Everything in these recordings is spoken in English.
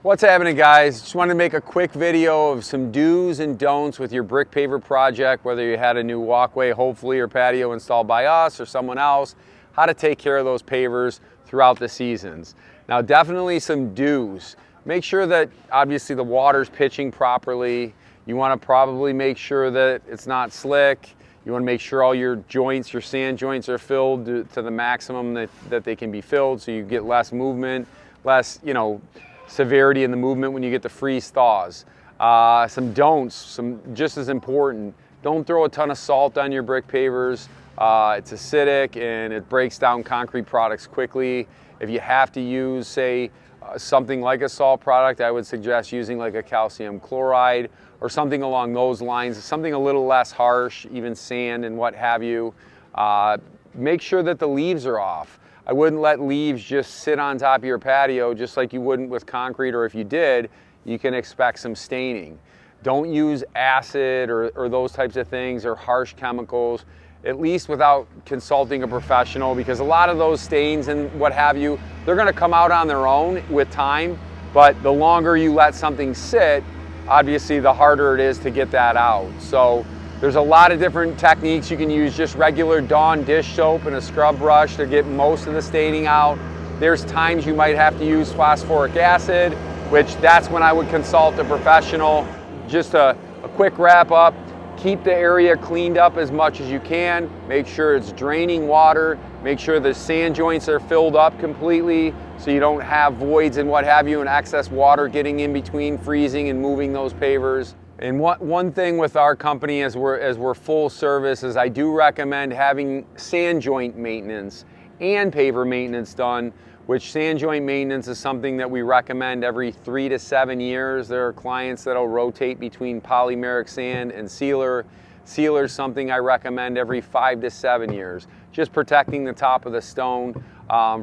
What's happening, guys? Just wanted to make a quick video of some do's and don'ts with your brick paver project, whether you had a new walkway, hopefully, or patio installed by us or someone else, how to take care of those pavers throughout the seasons. Now, definitely some do's. Make sure that obviously the water's pitching properly. You want to probably make sure that it's not slick. You want to make sure all your joints, your sand joints, are filled to the maximum that they can be filled, so you get less movement, less, severity in the movement when you get the freeze thaws. Some don'ts, some just as important. Don't throw a ton of salt on your brick pavers. It's acidic and it breaks down concrete products quickly. If you have to use, say, something like a salt product, I would suggest using like a calcium chloride or something along those lines, something a little less harsh, even sand and what have you. Make sure that the leaves are off. I wouldn't let leaves just sit on top of your patio just like you wouldn't with concrete, or if you did, you can expect some staining. Don't use acid or those types of things, or harsh chemicals, at least without consulting a professional, because a lot of those stains and what have you, they're gonna come out on their own with time, but the longer you let something sit, obviously the harder it is to get that out. So there's a lot of different techniques. You can use just regular Dawn dish soap and a scrub brush to get most of the staining out. There's times you might have to use phosphoric acid, which that's when I would consult a professional. Just a quick wrap up. Keep the area cleaned up as much as you can. Make sure it's draining water. Make sure the sand joints are filled up completely so you don't have voids and what have you, and excess water getting in between freezing and moving those pavers. And one thing with our company as we're full service is I do recommend having sand joint maintenance and paver maintenance done, which sand joint maintenance is something that we recommend every 3 to 7 years. There are clients that'll rotate between polymeric sand and sealer. Sealer is something I recommend every 5 to 7 years, just protecting the top of the stone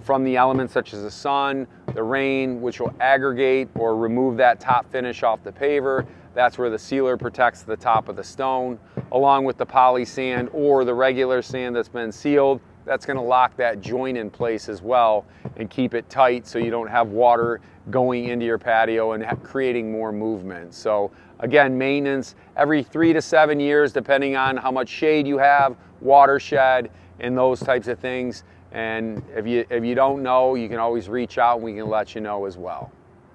from the elements such as the sun, the rain, which will aggregate or remove that top finish off the paver. That's where the sealer protects the top of the stone, along with the poly sand or the regular sand that's been sealed. That's going to lock that joint in place as well and keep it tight so you don't have water going into your patio and creating more movement. So again, maintenance every 3 to 7 years, depending on how much shade you have, watershed, and those types of things. And if you don't know, you can always reach out and we can let you know as well.